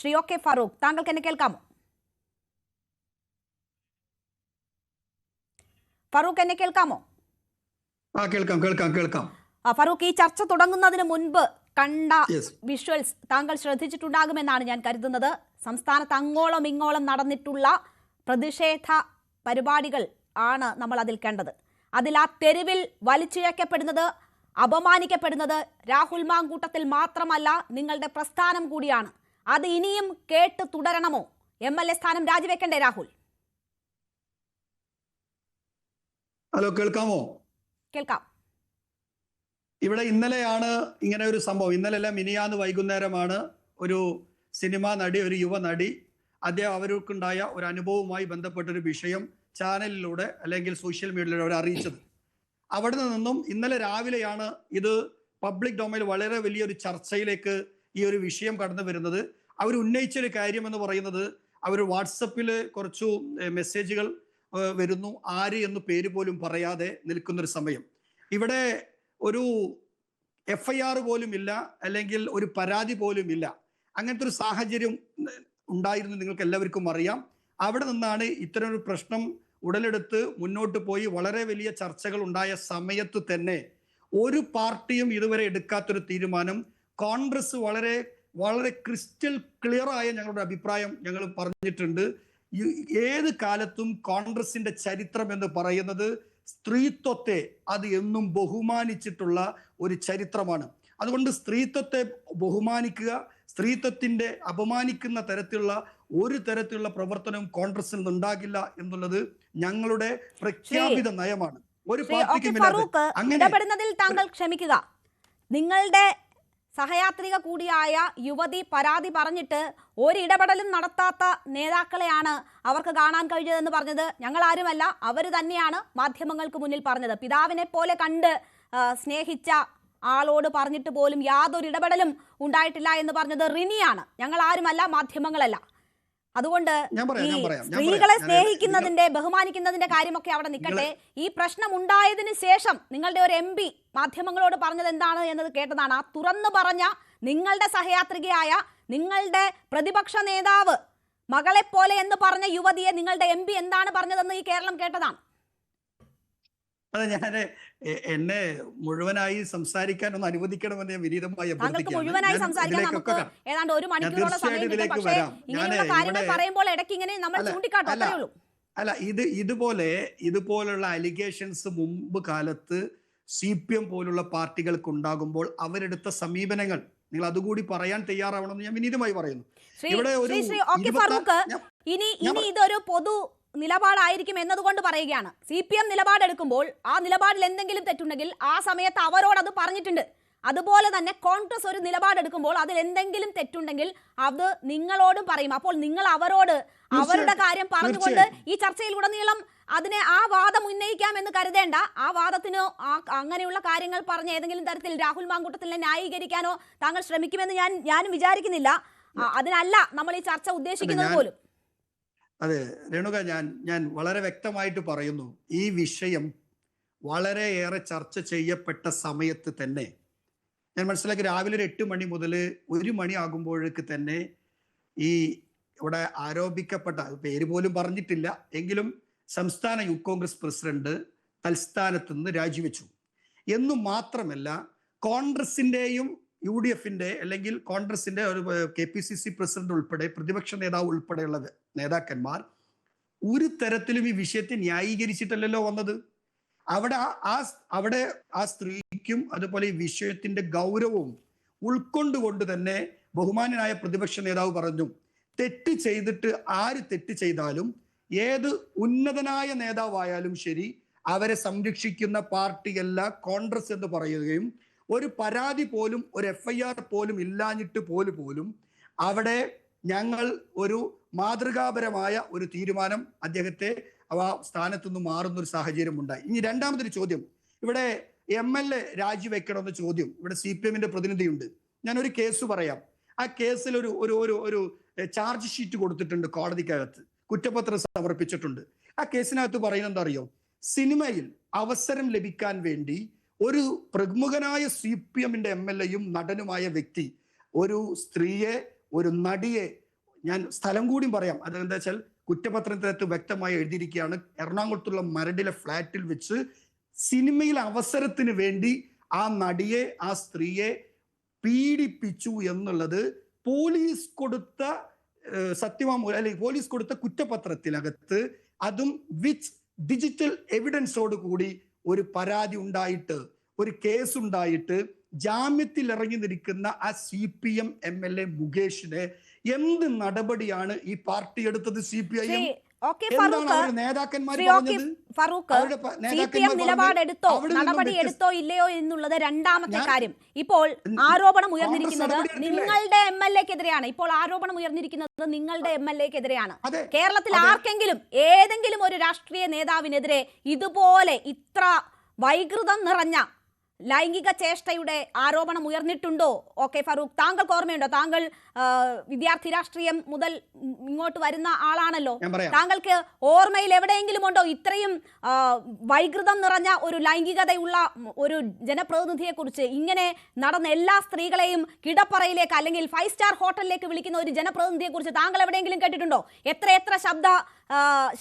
Shri OK Farooq, താങ്കൾക്ക് എന്നെ കേൾക്കാമോ? ഫാറൂഖ്, എന്നെ കേൾക്കാമോ? കേൾക്കാം. ഫാറൂഖ്, ഈ ചർച്ച തുടങ്ങുന്നതിന് മുൻപ് കണ്ട വിഷ്വൽസ് താങ്കൾ ശ്രദ്ധിച്ചിട്ടുണ്ടാകുമെന്നാണ് ഞാൻ കരുതുന്നത്. സംസ്ഥാനത്ത് അങ്ങോളം ഇങ്ങോളം നടന്നിട്ടുള്ള പ്രതിഷേധ പരിപാടികൾ ആണ് നമ്മൾ അതിൽ കണ്ടത്. അതിൽ ആ തെരുവിൽ വലിച്ചിഴക്കപ്പെടുന്നത്, അപമാനിക്കപ്പെടുന്നത് രാഹുൽ മാങ്കൂട്ടത്തിൽ മാത്രമല്ല, നിങ്ങളുടെ പ്രസ്ഥാനം കൂടിയാണ്. അത് ഇനിയും കേട്ട് തുടരണമോ? MLA സ്ഥാനം രാജിവെക്കണ്ടേ രാഹുൽ? ഹലോ, കേൾക്കാമോ? കേൾക്കാം. ഇവിടെ ഇന്നലെയാണ് ഇങ്ങനെ ഒരു സംഭവം. ഇന്നലെ മിനിയാന്ന് വൈകുന്നേരമാണ് ഒരു സിനിമാ നടി, ഒരു യുവ നടി, അവർക്കുണ്ടായ ഒരു അനുഭവവുമായി ബന്ധപ്പെട്ടൊരു വിഷയം ചാനലിലൂടെ അല്ലെങ്കിൽ സോഷ്യൽ മീഡിയയിലൂടെ അവർ അറിയിച്ചത്. അവിടെ നിന്നും ഇന്നലെ രാവിലെയാണ് ഇത് പബ്ലിക് ഡൊമൈനിൽ വളരെ വലിയൊരു ചർച്ചയിലേക്ക് ഈ ഒരു വിഷയം കടന്നു വരുന്നത്. അവർ ഉന്നയിച്ചൊരു കാര്യം എന്ന് പറയുന്നത്, അവർ വാട്സപ്പിൽ കുറച്ചു മെസ്സേജുകൾ വരുന്നു, ആര് എന്ന് പേര് പോലും പറയാതെ നിൽക്കുന്നൊരു സമയം. ഇവിടെ ഒരു FIR പോലും ഇല്ല, അല്ലെങ്കിൽ ഒരു പരാതി പോലും ഇല്ല. അങ്ങനത്തെ ഒരു സാഹചര്യം ഉണ്ടായിരുന്നു, നിങ്ങൾക്ക് എല്ലാവർക്കും അറിയാം. അവിടെ നിന്നാണ് ഇത്തരമൊരു പ്രശ്നം ഉടലെടുത്ത് മുന്നോട്ട് പോയി വളരെ വലിയ ചർച്ചകൾ ഉണ്ടായ സമയത്ത് തന്നെ ഒരു പാർട്ടിയും ഇതുവരെ എടുക്കാത്തൊരു തീരുമാനം, കോൺഗ്രസ് വളരെ വളരെ ക്രിസ്റ്റൽ ക്ലിയർ ആയ ഞങ്ങളുടെ അഭിപ്രായം ഞങ്ങൾ പറഞ്ഞിട്ടുണ്ട്. ഏത് കാലത്തും കോൺഗ്രസിന്റെ ചരിത്രം എന്ന് പറയുന്നത് സ്ത്രീത്വത്തെ അത് എന്നും ബഹുമാനിച്ചിട്ടുള്ള ഒരു ചരിത്രമാണ്. അതുകൊണ്ട് സ്ത്രീത്വത്തെ ബഹുമാനിക്കുക, സ്ത്രീത്വത്തിന്റെ അപമാനിക്കുന്ന തരത്തിലുള്ള ഒരു തരത്തിലുള്ള പ്രവർത്തനവും കോൺഗ്രസിൽ നിന്നുണ്ടാകില്ല എന്നുള്ളത് ഞങ്ങളുടെ പ്രഖ്യാപിത നയമാണ്. ഒരു പാർട്ടിക്കും ഇടപെടുന്നതിൽ താങ്കൾ ക്ഷമിക്കുക. നിങ്ങളുടെ സഹയാത്രിക കൂടിയായ യുവതി പരാതി പറഞ്ഞിട്ട് ഒരിടപെടലും നടത്താത്ത നേതാക്കളെയാണ് അവർക്ക് കാണാൻ കഴിഞ്ഞതെന്ന് പറഞ്ഞത് ഞങ്ങൾ ആരുമല്ല, അവർ തന്നെയാണ് മാധ്യമങ്ങൾക്ക് മുന്നിൽ പറഞ്ഞത്. പിതാവിനെ പോലെ കണ്ട് സ്നേഹിച്ച ആളോട് പറഞ്ഞിട്ട് പോലും യാതൊരു ഇടപെടലും ഉണ്ടായിട്ടില്ല എന്ന് പറഞ്ഞത് റിനിയാണ്, ഞങ്ങൾ ആരുമല്ല, മാധ്യമങ്ങളല്ല. അതുകൊണ്ട് ഈ സ്ത്രീകളെ സ്നേഹിക്കുന്നതിന്റെ, ബഹുമാനിക്കുന്നതിന്റെ കാര്യമൊക്കെ അവിടെ നിൽക്കട്ടെ. ഈ പ്രശ്നം ഉണ്ടായതിനു ശേഷം നിങ്ങളുടെ ഒരു MP മാധ്യമങ്ങളോട് പറഞ്ഞത് എന്താണ് എന്നത് കേട്ടതാണ്. ആ തുറന്നു പറഞ്ഞ നിങ്ങളുടെ സഹയാത്രികയായ, നിങ്ങളുടെ പ്രതിപക്ഷ നേതാവ് മകളെപ്പോലെ എന്ന് പറഞ്ഞ യുവതിയെ നിങ്ങളുടെ MP എന്താണ് പറഞ്ഞതെന്ന് ഈ കേരളം കേട്ടതാണ്. അതെ, ഞാൻ എന്നെ മുഴുവനായി സംസാരിക്കാൻ ഒന്ന് അനുവദിക്കണമെന്ന് ഞാൻ വിനീതമായി മുഴുവനായി സംസാരിക്കാൻ നമുക്ക് ഏതാണ്ട് ഒരു മണിക്കൂറോളം സമയമുണ്ട്. പക്ഷേ ഇങ്ങനെയുള്ള കാര്യങ്ങൾ പറയുമ്പോൾ ഇടയ്ക്ക് ഇങ്ങനെ നമ്മൾ ചൂണ്ടിക്കാട്ടും, അത്രേ ഉള്ളൂ. അല്ല, ഇതുപോലുള്ള അലിഗേഷൻസ് മുമ്പ് കാലത്ത് CPM പോലുള്ള പാർട്ടികൾക്ക് ഉണ്ടാകുമ്പോൾ അവരെടുത്ത സമീപനങ്ങൾ നിങ്ങൾ അതുകൂടി പറയാൻ തയ്യാറാവണമെന്ന് ഞാൻ വിനീതമായി പറയുന്നു. ഇനി ഇതൊരു പൊതു നിലപാടായിരിക്കും എന്നതുകൊണ്ട് പറയുകയാണ്. CPM നിലപാടെടുക്കുമ്പോൾ ആ നിലപാടിൽ എന്തെങ്കിലും തെറ്റുണ്ടെങ്കിൽ ആ സമയത്ത് അവരോട് അത് പറഞ്ഞിട്ടുണ്ട്. അതുപോലെ തന്നെ കോൺഗ്രസ് ഒരു നിലപാടെടുക്കുമ്പോൾ അതിൽ എന്തെങ്കിലും തെറ്റുണ്ടെങ്കിൽ അത് നിങ്ങളോടും പറയും. അപ്പോൾ നിങ്ങൾ അവരോട് അവരുടെ കാര്യം പറഞ്ഞുകൊണ്ട് ഈ ചർച്ചയിലുടനീളം അതിനെ ആ വാദം ഉന്നയിക്കാം എന്ന് കരുതേണ്ട. ആ വാദത്തിന് അങ്ങനെയുള്ള കാര്യങ്ങൾ പറഞ്ഞ ഏതെങ്കിലും തരത്തിൽ രാഹുൽ മാങ്കൂട്ടത്തിനെ ന്യായീകരിക്കാനോ താങ്കൾ ശ്രമിക്കുമെന്ന് ഞാനും വിചാരിക്കുന്നില്ല. അതിനല്ല നമ്മൾ ഈ ചർച്ച ഉദ്ദേശിക്കുന്നത് പോലും. അതെ രേണുക, ഞാൻ വളരെ വ്യക്തമായിട്ട് പറയുന്നു, ഈ വിഷയം വളരെയേറെ ചർച്ച ചെയ്യപ്പെട്ട സമയത്ത് തന്നെ ഞാൻ മനസ്സിലാക്കി. രാവിലെ 8 മണി മുതൽ 1 മണി ആകുമ്പോഴേക്ക് തന്നെ ഈ ഇവിടെ ആരോപിക്കപ്പെട്ട, പേര് പോലും പറഞ്ഞിട്ടില്ല എങ്കിലും, സംസ്ഥാന യൂത്ത് കോൺഗ്രസ് പ്രസിഡന്റ് തൽസ്ഥാനത്ത് നിന്ന് രാജിവെച്ചു എന്നു മാത്രമല്ല, കോൺഗ്രസിന്റെയും UDFന്റെ അല്ലെങ്കിൽ കോൺഗ്രസിന്റെ ഒരു KPCC പ്രസിഡന്റ് ഉൾപ്പെടെ പ്രതിപക്ഷ നേതാവ് ഉൾപ്പെടെയുള്ള നേതാക്കന്മാർ ഒരു തരത്തിലും ഈ വിഷയത്തെ ന്യായീകരിച്ചിട്ടല്ലോ വന്നത്. അവിടെ ആ സ്ത്രീക്കും അതുപോലെ ഈ വിഷയത്തിന്റെ ഗൗരവവും ഉൾക്കൊണ്ടുകൊണ്ട് തന്നെ ബഹുമാന്യനായ പ്രതിപക്ഷ നേതാവ് പറഞ്ഞു, തെറ്റ് ചെയ്തിട്ട് ആര് തെറ്റ് ചെയ്താലും ഏത് ഉന്നതനായ നേതാവായാലും ശരി അവരെ സംരക്ഷിക്കുന്ന പാർട്ടിയല്ല കോൺഗ്രസ് എന്ന് പറയുകയും ഒരു പരാതി പോലും, ഒരു FIR പോലും ഇല്ലാഞ്ഞിട്ട് പോലും അവിടെ ഞങ്ങൾ ഒരു മാതൃകാപരമായ ഒരു തീരുമാനം അദ്ദേഹത്തെ ആ സ്ഥാനത്തു നിന്ന് മാറുന്ന ഒരു സാഹചര്യം ഉണ്ടായി. ഇനി രണ്ടാമതൊരു ചോദ്യം, ഇവിടെ MLA രാജിവെക്കണമെന്ന ചോദ്യം, ഇവിടെ CPMന്റെ പ്രതിനിധിയുണ്ട്. ഞാനൊരു കേസ് പറയാം. ആ കേസിൽ ഒരു ചാർജ് ഷീറ്റ് കൊടുത്തിട്ടുണ്ട് കോടതിക്കകത്ത്, കുറ്റപത്രം സമർപ്പിച്ചിട്ടുണ്ട്. ആ കേസിനകത്ത് പറയുന്നത് എന്താ അറിയോ? സിനിമയിൽ അവസരം ലഭിക്കാൻ വേണ്ടി ഒരു പ്രമുഖനായ CPMന്റെ MLAയും നടനുമായ വ്യക്തി ഒരു സ്ത്രീയെ, ഒരു നടിയെ ഞാൻ സ്ഥലം കൂടി പറയാം. അതെന്താ വെച്ചാൽ കുറ്റപത്രത്തിനകത്ത് വ്യക്തമായി എഴുതിയിരിക്കുകയാണ്, എറണാകുളത്തുള്ള മരടിലെ ഫ്ലാറ്റിൽ വെച്ച് സിനിമയിലെ അവസരത്തിന് വേണ്ടി ആ നടിയെ, ആ സ്ത്രീയെ പീഡിപ്പിച്ചു എന്നുള്ളത് പോലീസ് കൊടുത്ത സത്യവാങ്മൂലം അല്ലെങ്കിൽ പോലീസ് കൊടുത്ത കുറ്റപത്രത്തിനകത്ത്, അതും വിത്ത് ഡിജിറ്റൽ എവിഡൻസോട് കൂടി ഒരു പരാതി ഉണ്ടായിട്ട്, ഒരു കേസ് ഉണ്ടായിട്ട് ജാമ്യത്തിൽ ഇറങ്ങി നിൽക്കുന്ന ആ CPM MLA മുകേഷിനെ എന്ത് നടപടിയാണ് ഈ പാർട്ടി എടുത്തത്? CPIM നേതാക്കന്മാർ നിലപാടെടുത്തോ, നടപടി എടുത്തോ ഇല്ലയോ എന്നുള്ളത് രണ്ടാമത്തെ കാര്യം. ഇപ്പോൾ ആരോപണം ഉയർന്നിരിക്കുന്നത് നിങ്ങളുടെ MLA-ക്കെതിരെയാണ്. ഇപ്പോൾ ആരോപണം ഉയർന്നിരിക്കുന്നത് നിങ്ങളുടെ MLA-ക്കെതിരെയാണ്. കേരളത്തിൽ ആർക്കെങ്കിലും ഏതെങ്കിലും ഒരു രാഷ്ട്രീയ നേതാവിനെതിരെ ഇതുപോലെ ഇത്ര വൈകൃതം നിറഞ്ഞ ലൈംഗിക ചേഷ്ടയുടെ ആരോപണം ഉയർന്നിട്ടുണ്ടോ? ഓക്കെ ഫറൂഖ്, താങ്കൾക്ക് ഓർമ്മയുണ്ടോ? താങ്കൾ വിദ്യാർത്ഥി രാഷ്ട്രീയം മുതൽ ഇങ്ങോട്ട് വരുന്ന ആളാണല്ലോ. താങ്കൾക്ക് ഓർമ്മയിൽ എവിടെയെങ്കിലും ഉണ്ടോ ഇത്രയും വൈകൃതം നിറഞ്ഞ ഒരു ലൈംഗികതയുള്ള ഒരു ജനപ്രതിനിധിയെ കുറിച്ച്? ഇങ്ങനെ നടന്ന എല്ലാ സ്ത്രീകളെയും കിടപ്പറയിലേക്ക് അല്ലെങ്കിൽ 5 സ്റ്റാർ ഹോട്ടലിലേക്ക് വിളിക്കുന്ന ഒരു ജനപ്രതിനിധിയെ കുറിച്ച് താങ്കൾ എവിടെയെങ്കിലും കേട്ടിട്ടുണ്ടോ? എത്ര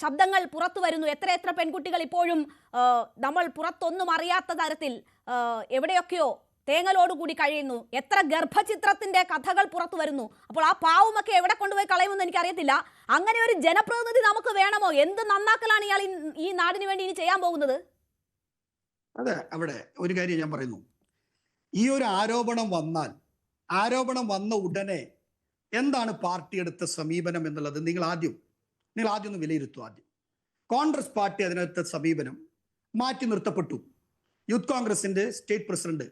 ശബ്ദങ്ങൾ പുറത്തു വരുന്നു, എത്ര പെൺകുട്ടികൾ ഇപ്പോഴും നമ്മൾ പുറത്തൊന്നും അറിയാത്ത തരത്തിൽ എവിടെയൊക്കെയോ തേങ്ങലോടുകൂടി കഴിയുന്നു, എത്ര ഗർഭചിത്രത്തിന്റെ കഥകൾ പുറത്തു വരുന്നു. അപ്പോൾ ആ പാവമൊക്കെ എവിടെ കൊണ്ടുപോയി കളയുമെന്ന് എനിക്കറിയത്തില്ല. അങ്ങനെ ഒരു ജനപ്രതിനിധി നമുക്ക് വേണമോ? എന്ത് നന്നാക്കലാണ് ഇയാൾ ഈ നാടിന് വേണ്ടി ഇനി ചെയ്യാൻ പോകുന്നത്? അതെ, അവിടെ ഒരു കാര്യം ഞാൻ പറയുന്നു. ഈ ഒരു ആരോപണം വന്ന ഉടനെ എന്താണ് പാർട്ടി എടുത്ത സമീപനം എന്നുള്ളത് നിങ്ങൾ ആദ്യം ഒന്ന് വിലയിരുത്തുക. കോൺഗ്രസ് പാർട്ടി അതിനകത്ത് സമീപനം മാറ്റി നിർത്തപ്പെട്ടു. യൂത്ത് കോൺഗ്രസിന്റെ സ്റ്റേറ്റ് പ്രസിഡന്റ്,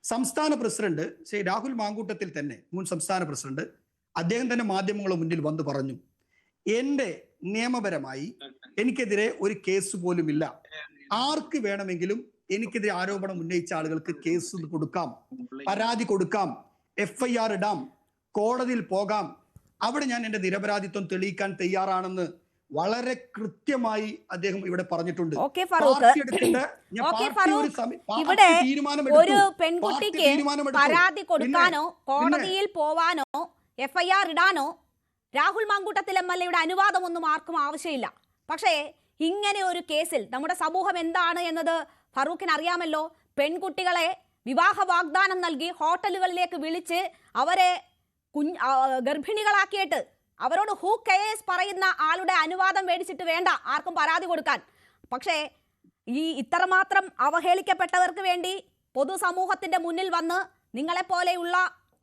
സംസ്ഥാന പ്രസിഡന്റ് ശ്രീ രാഹുൽ മാങ്കൂട്ടത്തിൽ തന്നെ, മുൻ സംസ്ഥാന പ്രസിഡന്റ്, അദ്ദേഹം തന്നെ മാധ്യമങ്ങളുടെ മുന്നിൽ വന്ന് പറഞ്ഞു, എന്റെ നിയമപരമായി എനിക്കെതിരെ ഒരു കേസ് പോലുമില്ല, ആർക്ക് വേണമെങ്കിലും എനിക്കെതിരെ ആരോപണം ഉന്നയിച്ച ആളുകൾക്ക് കേസ് കൊടുക്കാം, പരാതി കൊടുക്കാം, FIR ഇടാം, കോടതിയിൽ പോകാം, അവിടെ ഞാൻ എന്റെ നിരപരാധിത്വം തെളിയിക്കാൻ തയ്യാറാണെന്ന് വളരെ കൃത്യമായി അദ്ദേഹം ഇവിടെ പറഞ്ഞിട്ടുണ്ട്. ഇവിടെ ഒരു പെൺകുട്ടിക്ക് പരാതി കൊടുക്കാനോ കോടതിയിൽ പോവാനോ FIR ഇടാനോ രാഹുൽ മാങ്കൂട്ടത്തിൽ MLA-യുടെ അനുവാദമൊന്നും ആർക്കും ആവശ്യമില്ല. പക്ഷേ ഇങ്ങനെ ഒരു കേസിൽ നമ്മുടെ സമൂഹം എന്താണ് എന്നത് ഫറൂഖിന് അറിയാമല്ലോ. പെൺകുട്ടികളെ വിവാഹ വാഗ്ദാനം നൽകി ഹോട്ടലുകളിലേക്ക് വിളിച്ച് അവരെ ഗർഭിണികളാക്കിയിട്ട് അവരോട് ഹൂ കെയേഴ്സ് പറയുന്ന ആളുടെ അനുവാദം മേടിച്ചിട്ട് വേണ്ട ആർക്കും പരാതി കൊടുക്കാൻ. പക്ഷേ ഈ ഇത്രമാത്രം അവഹേളിക്കപ്പെട്ടവർക്ക് വേണ്ടി പൊതുസമൂഹത്തിന്റെ മുന്നിൽ വന്ന് നിങ്ങളെപ്പോലെയുള്ള,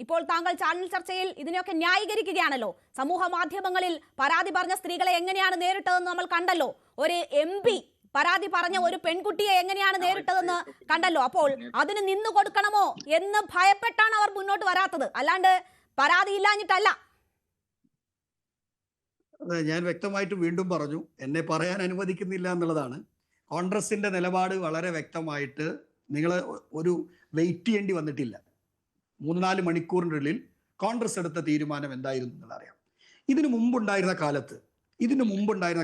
ഇപ്പോൾ താങ്കൾ ചാനൽ ചർച്ചയിൽ ഇതിനെയൊക്കെ ന്യായീകരിക്കുകയാണല്ലോ, സമൂഹ മാധ്യമങ്ങളിൽ പരാതി പറഞ്ഞ സ്ത്രീകളെ എങ്ങനെയാണ് നേരിട്ടതെന്ന് നമ്മൾ കണ്ടല്ലോ, ഒരു MP പരാതി പറഞ്ഞ ഒരു പെൺകുട്ടിയെ എങ്ങനെയാണ് നേരിട്ടതെന്ന് കണ്ടല്ലോ. അപ്പോൾ അതിന് നിന്നു കൊടുക്കണമോ എന്ന് ഭയപ്പെട്ടാണ് അവർ മുന്നോട്ട് വരാത്തത്, അല്ലാണ്ട് പരാതി ഇല്ലാഞ്ഞിട്ടല്ല. ഞാൻ വ്യക്തമായിട്ട് വീണ്ടും പറഞ്ഞു, എന്നെ പറയാൻ അനുവദിക്കുന്നില്ല എന്നുള്ളതാണ്. കോൺഗ്രസിന്റെ നിലപാട് വളരെ വ്യക്തമായിട്ട് നിങ്ങൾ ഒരു വെയിറ്റ് ചെയ്യേണ്ടി വന്നിട്ടില്ല. 3-4 മണിക്കൂറിനുള്ളിൽ കോൺഗ്രസ് എടുത്ത തീരുമാനം എന്തായിരുന്നു എന്നുള്ളത് അറിയാം. ഇതിനു മുമ്പുണ്ടായിരുന്ന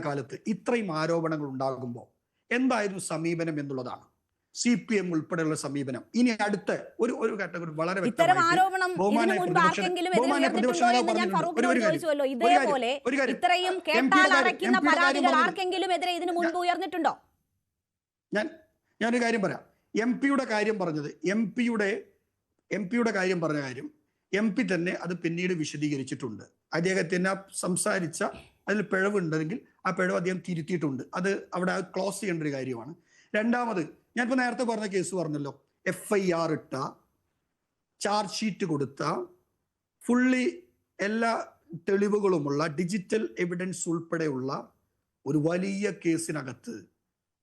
കാലത്ത് ഇത്രയും ആരോപണങ്ങൾ ഉണ്ടാകുമ്പോൾ എന്തായിരുന്നു സമീപനം എന്നുള്ളതാണ് CPM ഉൾപ്പെടെയുള്ള സമീപനം. ഇനി അടുത്ത ഒരു കാറ്റഗറി വളരെ ഞാനൊരു കാര്യം പറയാം. MP-യുടെ കാര്യം പറഞ്ഞത്, MP-യുടെ കാര്യം പറഞ്ഞ കാര്യം MP തന്നെ അത് പിന്നീട് വിശദീകരിച്ചിട്ടുണ്ട്. അദ്ദേഹത്തിന് സംസാരിച്ച അതിൽ പിഴവുണ്ടെങ്കിൽ ആ പിഴവ് അദ്ദേഹം തിരുത്തിയിട്ടുണ്ട്. അത് അവിടെ ക്ലോസ് ചെയ്യേണ്ട ഒരു കാര്യമാണ്. രണ്ടാമത്, ഞാനിപ്പോൾ നേരത്തെ പറഞ്ഞ കേസ് പറഞ്ഞല്ലോ, FIR ഇട്ട, ചാർജ് ഷീറ്റ് കൊടുത്ത, ഫുള്ളി എല്ലാ തെളിവുകളുമുള്ള ഡിജിറ്റൽ എവിഡൻസ് ഉൾപ്പെടെയുള്ള ഒരു വലിയ കേസിനകത്ത്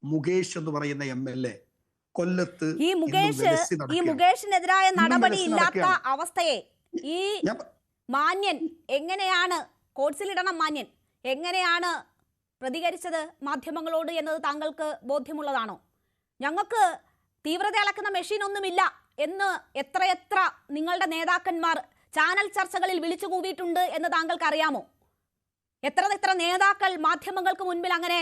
മുകേഷ് എന്ന് പറയുന്ന MLA കൊല്ലത്ത് ഈ മുകേഷിനെതിരായ നടപടി ഇല്ലാത്ത അവസ്ഥയെ ഈ മാന്യൻ എങ്ങനെയാണ്, കോഴ്സിലിടണം മാന്യൻ എങ്ങനെയാണ് പ്രതികരിച്ചത് മാധ്യമങ്ങളോട് എന്നത് താങ്കൾക്ക് ബോധ്യമുള്ളതാണോ? ഞങ്ങൾക്ക് തീവ്രത അളക്കുന്ന മെഷീൻ ഒന്നുമില്ല എന്ന് എത്ര നിങ്ങളുടെ നേതാക്കന്മാർ ചാനൽ ചർച്ചകളിൽ വിളിച്ചു കൂവിയിട്ടുണ്ട് എന്ന് താങ്കൾക്ക് അറിയാമോ? എത്ര നേതാക്കൾ മാധ്യമങ്ങൾക്ക് മുൻപിൽ അങ്ങനെ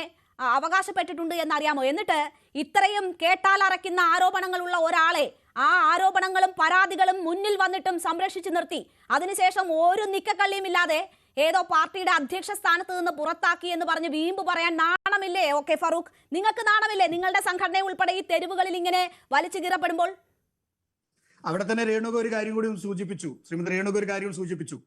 അവകാശപ്പെട്ടിട്ടുണ്ട് എന്നറിയാമോ? എന്നിട്ട് ഇത്രയും കേട്ടാലറയ്ക്കുന്ന ആരോപണങ്ങളുള്ള ഒരാളെ ആ ആരോപണങ്ങളും പരാതികളും മുന്നിൽ വന്നിട്ടും സംരക്ഷിച്ചു നിർത്തി, അതിനുശേഷം ഒരു നിക്കക്കള്ളിയുമില്ലാതെ ഏതോ പാർട്ടിയുടെ അധ്യക്ഷ സ്ഥാനത്ത് നിന്ന് പുറത്താക്കി എന്ന് പറഞ്ഞ് വീമ്പ് പറയാൻ നാണമില്ലേ? ഓക്കെ ഫറൂഖ്, നിങ്ങൾക്ക് നാണമില്ലേ നിങ്ങളുടെ സംഘടന ഉൾപ്പെടെ ഈ തെരുവുകളിൽ ഇങ്ങനെ വലിച്ചു കീറപ്പെടുമ്പോൾ? അവിടെ തന്നെ രേണുക ഒരു കാര്യം കൂടി സൂചിപ്പിച്ചു, ശ്രീമതി രേണുക ഒരു കാര്യം സൂചിപ്പിച്ചു.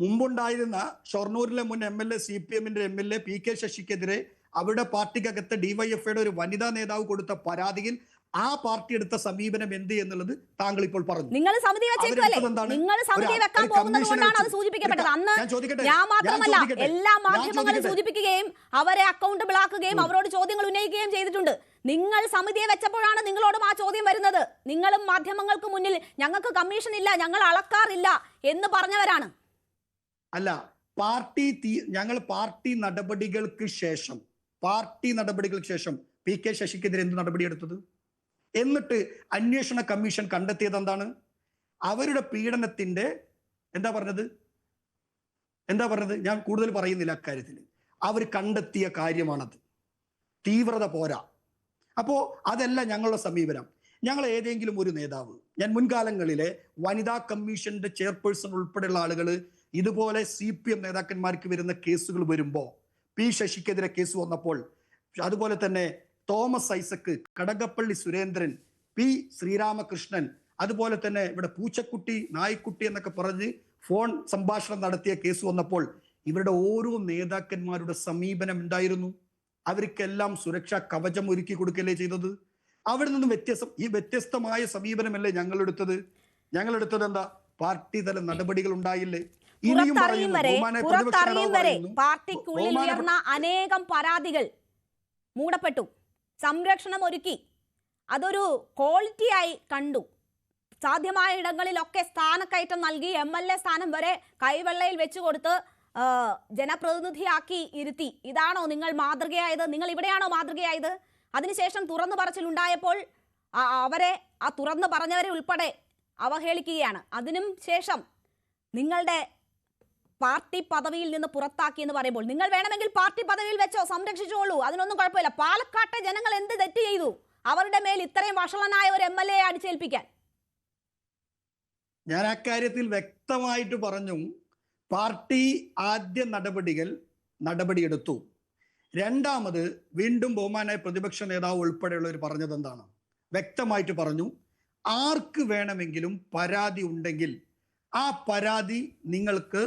മുമ്പുണ്ടായിരുന്ന ഷൊർണൂരിലെ മുൻ MLA CPM-ന്റെ MLA PK ശശിക്കെതിരെ അവരുടെ പാർട്ടിക്കകത്ത് DYFIയുടെ ഒരു വനിതാ നേതാവ് കൊടുത്ത പരാതിയിൽ ആ പാർട്ടി എടുത്ത സമീപനം എന്ത് എന്നുള്ളത് താങ്കൾ ഇപ്പോൾ പറഞ്ഞു. നിങ്ങൾ സമിതി വെച്ചേക്കുമല്ലേ? നിങ്ങൾ സമിതി വെക്കാൻ പോകുന്നത് കൊണ്ടാണ് അത് സൂചിപ്പിക്കപ്പെട്ടത്. അന്ന് ഞാൻ മാത്രമല്ല എല്ലാ മാധ്യമങ്ങളും സൂചിപ്പിക്കുകയും അവരെ അക്കൗണ്ടബിൾ ആക്കുകയും അവരോട് ചോദ്യങ്ങൾ ഉന്നയിക്കുകയും ചെയ്തിട്ടുണ്ട്. നിങ്ങൾ സമിതിയെ വെച്ചപ്പോഴാണ് നിങ്ങളോടും ആ ചോദ്യം വരുന്നത്. നിങ്ങളും മാധ്യമങ്ങൾക്ക് മുന്നിൽ ഞങ്ങൾക്ക് കമ്മീഷൻ ഇല്ല, ഞങ്ങൾ അളക്കാറില്ല എന്ന് പറഞ്ഞവരാണ്. അല്ല, ഞങ്ങൾ പാർട്ടി നടപടികൾക്ക് ശേഷം PK ശശിക്കെതിരെ എന്ത് നടപടിയെടുത്തത്? എന്നിട്ട് അന്വേഷണ കമ്മീഷൻ കണ്ടെത്തിയത് എന്താണ്? അവരുടെ പീഡനത്തിന്റെ എന്താ പറഞ്ഞത്? ഞാൻ കൂടുതൽ പറയുന്നില്ല അക്കാര്യത്തിൽ. അവർ കണ്ടെത്തിയ കാര്യമാണത്. തീവ്രത പോരാ. അപ്പോ അതല്ല ഞങ്ങളുടെ സമീപനം. ഞങ്ങൾ ഏതെങ്കിലും ഒരു നേതാവ്, ഞാൻ മുൻകാലങ്ങളിലെ വനിതാ കമ്മീഷന്റെ ചെയർപേഴ്സൺ ഉൾപ്പെടെയുള്ള ആളുകൾ ഇതുപോലെ CPM നേതാക്കന്മാർക്ക് വരുന്ന കേസുകൾ വരുമ്പോൾ, P ശശിക്കെതിരെ കേസ് വന്നപ്പോൾ, അതുപോലെ തന്നെ തോമസ് ഐസക്ക്, കടകപ്പള്ളി സുരേന്ദ്രൻ, P ശ്രീരാമകൃഷ്ണൻ, അതുപോലെ തന്നെ ഇവിടെ പൂച്ചക്കുട്ടി, നായ്ക്കുട്ടി എന്നൊക്കെ പറഞ്ഞ് ഫോൺ സംഭാഷണം നടത്തിയ കേസ് വന്നപ്പോൾ ഇവരുടെ ഓരോ നേതാക്കന്മാരുടെ സമീപനം ഉണ്ടായിരുന്നു. അവർക്കെല്ലാം സുരക്ഷാ കവചം ഒരുക്കി കൊടുക്കല്ലേ ചെയ്തത്. അവിടെ നിന്നും വ്യത്യസ്തമായ സമീപനമല്ലേ ഞങ്ങൾ എടുത്തത് എന്താ? പാർട്ടി തല നടപടികൾ ഉണ്ടായില്ലേ? പാർട്ടിക്കുള്ളിൽ ഉയർന്ന അനേകം പരാതികൾ മൂടപ്പെട്ടു, സംരക്ഷണം ഒരുക്കി, അതൊരു ക്വാളിറ്റിയായി കണ്ടു. സാധ്യമായ ഇടങ്ങളിലൊക്കെ സ്ഥാനക്കയറ്റം നൽകി, MLA സ്ഥാനം വരെ കൈവെള്ളയിൽ വെച്ചു കൊടുത്ത് ജനപ്രതിനിധിയാക്കി ഇരുത്തി. ഇതാണോ നിങ്ങൾ മാതൃകയായത്? നിങ്ങൾ ഇവിടെയാണോ മാതൃകയായത്? അതിനുശേഷം തുറന്നു പറച്ചിലുണ്ടായപ്പോൾ അവരെ, ആ തുറന്നു പറഞ്ഞവരെ ഉൾപ്പെടെ അവഹേളിക്കുകയാണ്. അതിനും ശേഷം നിങ്ങളുടെ പാർട്ടി പദവിയിൽ നിന്ന് പുറത്താക്കി എന്ന് പറയുമ്പോൾ, നിങ്ങൾ വേണമെങ്കിൽ പാർട്ടി പദവിയിൽ വെച്ചോ, സംരക്ഷിച്ചോളൂ, അതിനൊന്നും കുഴപ്പമില്ല. പാലക്കാട്ടെ ജനങ്ങൾ എന്ത് തെറ്റ് ചെയ്തു അവരുടെ മേൽ ഇത്രയും വഷളനായ ഒരു MLA അടിച്ചേൽപ്പിക്കാൻ? ഞാൻ അക്കാര്യത്തിൽ വ്യക്തമായിട്ട് പറഞ്ഞു. പാർട്ടി ആദ്യ നടപടിയെടുത്തു. രണ്ടാമത് വീണ്ടും ബഹുമാനായ പ്രതിപക്ഷ നേതാവ് ഉൾപ്പെടെയുള്ളവർ പറഞ്ഞത് എന്താണ്? വ്യക്തമായിട്ട് പറഞ്ഞു, ആർക്ക് വേണമെങ്കിലും പരാതി ഉണ്ടെങ്കിൽ ആ പരാതി നിങ്ങൾക്ക്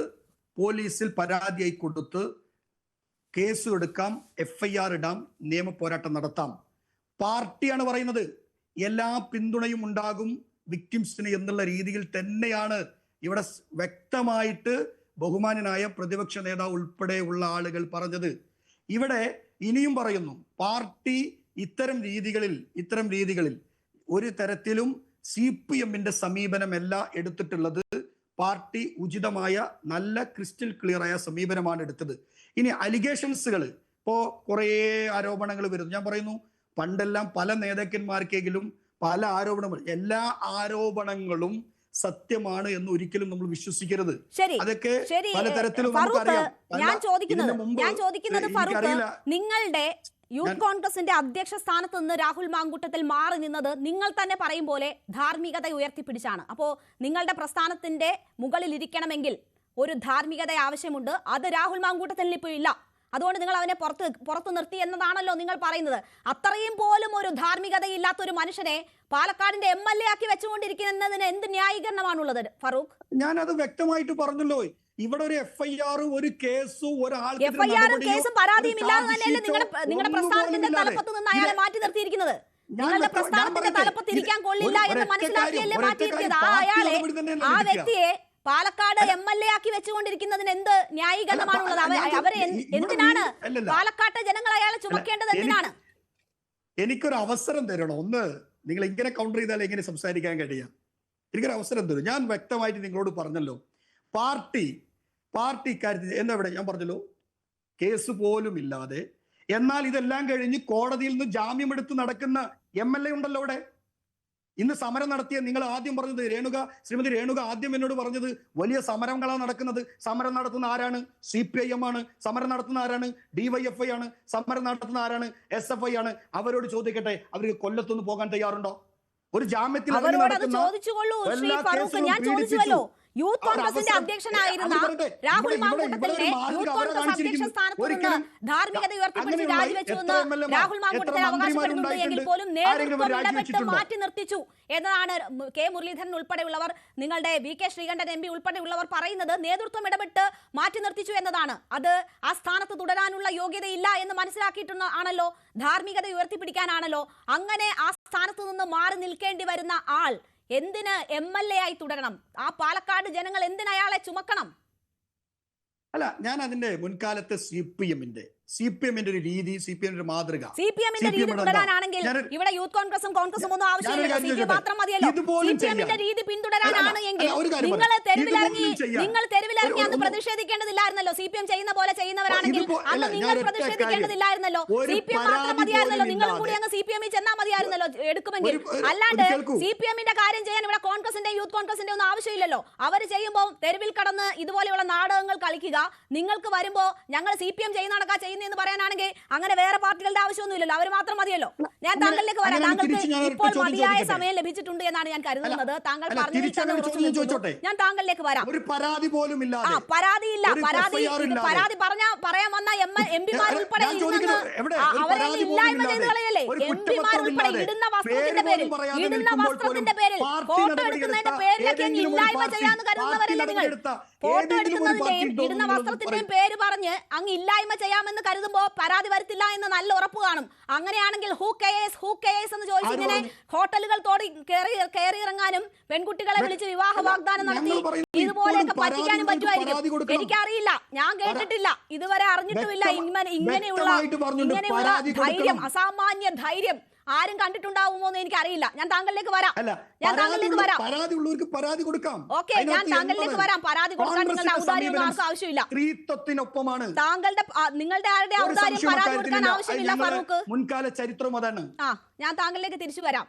പോലീസിൽ പരാതിയായി കൊടുത്ത് കേസ് എടുക്കാം, FIR ഇടാം, നിയമ പോരാട്ടം നടത്താം. പാർട്ടിയാണ് പറയുന്നത്. എല്ലാ പിന്തുണയും ഉണ്ടാകും വിക്ടിംസിന് എന്നുള്ള രീതിയിൽ തന്നെയാണ് ഇവിടെ വ്യക്തമായിട്ട് ബഹുമാനനായ പ്രതിപക്ഷ നേതാവ് ഉൾപ്പെടെയുള്ള ആളുകൾ പറഞ്ഞത്. ഇവിടെ ഇനിയും പറയുന്നു, പാർട്ടി ഇത്തരം രീതികളിൽ ഒരു തരത്തിലും CPM-ന്റെ സമീപനമല്ല എടുത്തിട്ടുള്ളത്. പാർട്ടി ഉചിതമായ നല്ല ക്രിസ്റ്റൽ ക്ലിയർ ആയ സമീപനമാണ് എടുത്തത്. ഇനി അലിഗേഷൻസുകൾ, ഇപ്പോ കുറേ ആരോപണങ്ങൾ വരുന്നു. ഞാൻ പറയുന്നു, പണ്ടെല്ലാം പല നേതാക്കന്മാർക്കെങ്കിലും പല ആരോപണങ്ങൾ, എല്ലാ ആരോപണങ്ങളും സത്യമാണ് എന്ന് ഒരിക്കലും നമ്മൾ വിശ്വസിക്കരുത്. അതൊക്കെ പലതരത്തിലും നമുക്കറിയാം. ഞാൻ ചോദിക്കുന്നത് ഫറൂഖ്, നിങ്ങളുടെ യൂത്ത് കോൺഗ്രസിന്റെ അധ്യക്ഷ സ്ഥാനത്ത് നിന്ന് രാഹുൽ മാങ്കൂട്ടത്തിൽ മാറി നിന്നത് നിങ്ങൾ തന്നെ പറയും പോലെ ധാർമ്മികത ഉയർത്തിപ്പിടിച്ചാണ്. അപ്പോൾ നിങ്ങളുടെ പ്രസ്ഥാനത്തിന്റെ മുകളിൽ ഇരിക്കണമെങ്കിൽ ഒരു ധാർമ്മികത ആവശ്യമുണ്ട്. അത് രാഹുൽ മാങ്കൂട്ടത്തിൽ ഇപ്പോൾ ഇല്ല. അതുകൊണ്ട് നിങ്ങൾ അവനെ പുറത്തു നിർത്തി എന്നതാണല്ലോ നിങ്ങൾ പറയുന്നത്. അത്രയും പോലും ഒരു ധാർമ്മികതയില്ലാത്ത ഒരു മനുഷ്യനെ പാലക്കാടിന്റെ MLA ആക്കി വെച്ചുകൊണ്ടിരിക്കുന്നതിന് എന്ത് ന്യായീകരണമാണുള്ളത് ഫറൂഖ്? ഞാനത് വ്യക്തമായിട്ട് പറഞ്ഞല്ലോ. ഇവിടെ ഒരു FIR, ഒരു കേസും, FIR-ഉം കേസും പരാതിയും ഇല്ലാതെ തന്നെയല്ലേ നിങ്ങളുടെ പ്രസ്ഥാനത്തിന്റെ തലപ്പത്ത് നിന്ന് അയാളെ മാറ്റി നിർത്തിയിരിക്കുന്നത്? നിങ്ങളുടെ പ്രസ്ഥാനത്തിന്റെ തലപ്പത്ത് ഇരിക്കാൻ കൊള്ളില്ല എന്ന് മനസ്സിലാക്കിയല്ലേ മാറ്റിയിരിക്കുന്നത്? ആ വ്യക്തിയെ പാലക്കാട് MLA ആക്കി വെച്ചുകൊണ്ടിരിക്കുന്നതിന് എന്ത് ന്യായീകരണമാണുള്ളത്? അവരെ എന്തിനാണ് പാലക്കാട്ടെ ജനങ്ങൾ അയാളെ ചുമക്കേണ്ടത്? എന്തിനാണ്? എനിക്കൊരു അവസരം തരണം. ഒന്ന്, നിങ്ങൾ ഇങ്ങനെ കൗണ്ടർ ചെയ്താൽ എങ്ങനെ സംസാരിക്കാൻ കഴിയാം? എനിക്കൊരു അവസരം തരും. ഞാൻ വ്യക്തമായിട്ട് നിങ്ങളോട് പറഞ്ഞല്ലോ, പാർട്ടി ഇക്കാര്യത്തിൽ എന്നവിടെ ഞാൻ പറഞ്ഞല്ലോ, കേസ് പോലും ഇല്ലാതെ, എന്നാൽ ഇതെല്ലാം കഴിഞ്ഞ് കോടതിയിൽ നിന്ന് ജാമ്യമെടുത്ത് നടക്കുന്ന MLA ഉണ്ടല്ലോ ഇവിടെ. ഇന്ന് സമരം നടത്തിയ, നിങ്ങൾ ആദ്യം പറഞ്ഞത് ശ്രീമതി രേണുക ആദ്യം എന്നോട് പറഞ്ഞത് വലിയ സമരങ്ങളാണ് നടക്കുന്നത്. സമരം നടത്തുന്ന ആരാണ്? CPIM ആണ്. സമരം നടത്തുന്ന ആരാണ്? DYFI ആണ്. സമരം നടത്തുന്ന ആരാണ്? SFI ആണ്. അവരോട് ചോദിക്കട്ടെ, അവർക്ക് കൊല്ലത്തുനിന്ന് പോകാൻ തയ്യാറുണ്ടോ? ഒരു ജാമ്യത്തിൽ ചോദിച്ചുകൊള്ളൂ ശ്രീ ഫറൂഖ്. ഞാൻ ചോദിച്ചുവല്ലോ, യൂത്ത് കോൺഗ്രസിന്റെ അധ്യക്ഷനായിരുന്ന രാഹുൽ മാങ്കൂട്ടത്തിലിനെ യൂത്ത് കോൺഗ്രസ് അധ്യക്ഷ സ്ഥാനത്ത് നിന്ന് ധാർമ്മികത ഉയർത്തിപ്പിടിച്ച് രാജിവെച്ചുവെന്ന് രാഹുൽ മാങ്കൂട്ടത്തിൽ അവകാശപ്പെടുന്നുണ്ട് എങ്കിൽ പോലും നേതൃത്വം ഇടപെട്ട് മാറ്റി നിർത്തിച്ചു എന്നതാണ് കെ മുരളീധരൻ ഉൾപ്പെടെയുള്ളവർ, നിങ്ങളുടെ V K Sreekandan M P ഉൾപ്പെടെയുള്ളവർ പറയുന്നത്. നേതൃത്വം ഇടപെട്ട് മാറ്റി നിർത്തിച്ചു എന്നതാണ്. അത് ആ സ്ഥാനത്ത് തുടരാനുള്ള യോഗ്യതയില്ല എന്ന് മനസ്സിലാക്കിയിട്ടുള്ള ആണല്ലോ, ധാർമ്മികത ഉയർത്തിപ്പിടിക്കാനാണല്ലോ. അങ്ങനെ ആ സ്ഥാനത്ത് നിന്ന് മാറി നിൽക്കേണ്ടി വരുന്ന ആൾ എന്തിന് MLA ആയി തുടരണം? ആ പാലക്കാട് ജനങ്ങൾ എന്തിന് അയാളെ ചുമക്കണം? അല്ല, ഞാൻ അതിന്റെ മുൻകാലത്തെ CPM-ന്റെ ഒരു രീതി, CPM ഒരു മാതൃക, CPM-ന്റെ രീതി തുടരാനാണെങ്കിൽ ഇവിടെ യൂത്ത് കോൺഗ്രസും കോൺഗ്രസും ഒന്നും ആവശ്യമില്ല, CPM മാത്രം മതിയല്ലോ. CPM-ന്റെ രീതി പിന്തുടരാനാണ് എങ്കിൽ നിങ്ങൾ തെരുവിലിറങ്ങി അന്ന് പ്രതിഷേധിക്കേണ്ടതില്ലായിരുന്നല്ലോ. CPM ചെയ്യുന്ന പോലെ ചെയ്യുന്നവരാണെങ്കിൽ അന്ന് നിങ്ങൾ പ്രതിഷേധിക്കേണ്ടതില്ലായിരുന്നല്ലോ. CPM മാത്രം മതിയായിരുന്നല്ലോ. നിങ്ങളും കൂടി അങ്ങ് CPM-ൽ ചെന്നാൽ മതിയായിരുന്നല്ലോ എടുക്കുമെങ്കിൽ. അല്ലാണ്ട് CPM-ന്റെ കാര്യം ചെയ്യാൻ ഇവിടെ കോൺഗ്രസിന്റെ യൂത്ത് കോൺഗ്രസിന്റെ ഒന്നും ആവശ്യമില്ലല്ലോ. അവർ ചെയ്യുമ്പോൾ തെരുവിൽ കടന്ന് ഇതുപോലെയുള്ള നാടകങ്ങൾ കളിക്കുക, നിങ്ങൾക്ക് വരുമ്പോ ഞങ്ങൾ CPM ചെയ്യുന്ന ചെയ്യുന്നതെന്ന് പറയാനാണെങ്കിൽ അങ്ങനെ വേറെ പാർട്ടികളുടെ ആവശ്യമൊന്നുമില്ലല്ലോ, അവർ മാത്രം മതിയല്ലോ. ഞാൻ താങ്കളിലേക്ക് വരാം. താങ്കൾക്ക് ഇപ്പോൾ മതിയായ സമയം ലഭിച്ചിട്ടുണ്ട് എന്നാണ് ഞാൻ കരുതുന്നത്. താങ്കൾ ഞാൻ താങ്കളിലേക്ക് വരാം. ഒരു പരാതി പോലും ഇല്ലാതെ, പരാതിയില്ല, പരാതി പറയാൻ വന്ന MP-മാർ ഉൾപ്പെടെ അവരെ ഇല്ലായ്മ ചെയ്ത് കളയല്ലേ. MP-മാർ ഉൾപ്പെടെ ഇടുന്ന വസ്ത്രത്തിന്റെ പേരിൽ ഫോട്ടോ എടുക്കുന്നതിന്റെ പേരിലൊക്കെ ഇല്ലായ്മ ചെയ്യാന്ന് കരുതുന്നവരല്ലേ നിങ്ങൾ? ഫോട്ടോ എടുക്കുന്നതിന്റെയും ഇടുന്ന വസ്ത്രത്തിന്റെയും പേര് പറഞ്ഞ് അങ്ങ് ഇല്ലായ്മ ചെയ്യാമെന്ന് കരുതുമ്പോ പരാതി വരത്തില്ല എന്ന് നല്ല ഉറപ്പ് കാണും. അങ്ങനെയാണെങ്കിൽ ഹൂ കെയേഴ്സ് എന്ന് ചോദിച്ചു ഇങ്ങനെ ഹോട്ടലുകൾ തോടി കയറി ഇറങ്ങാനും പെൺകുട്ടികളെ വിളിച്ച് വിവാഹ വാഗ്ദാനം നടത്തി ഇതുപോലെയൊക്കെ പറ്റിക്കാനും പറ്റുമായിരിക്കും. എനിക്കറിയില്ല, ഞാൻ കേട്ടിട്ടില്ല, ഇതുവരെ അറിഞ്ഞിട്ടുമില്ല ഇങ്ങനെയുള്ള ധൈര്യം, അസാമാന്യ ധൈര്യം ആരും കണ്ടിട്ടുണ്ടാവുമോ എന്ന് എനിക്കറിയില്ല. ഞാൻ താങ്കളിലേക്ക് വരാം. പരാതി കൊടുക്കാം. ഓക്കെ, ഞാൻ താങ്കളിലേക്ക് വരാം. പരാതി കൊടുക്കാൻ നിങ്ങളുടെ ഔദാര്യം ആർക്കും ആവശ്യമില്ല. സ്ത്രീത്വത്തിനൊപ്പമാണ് നിങ്ങളുടെ ആരുടെ ഔദാര്യം പരാതി കൊടുക്കാൻ ആവശ്യമില്ല ഫറൂഖ്. മുൻകാല ചരിത്രം അതാണ്. ഞാൻ താങ്കളിലേക്ക് തിരിച്ചു വരാം.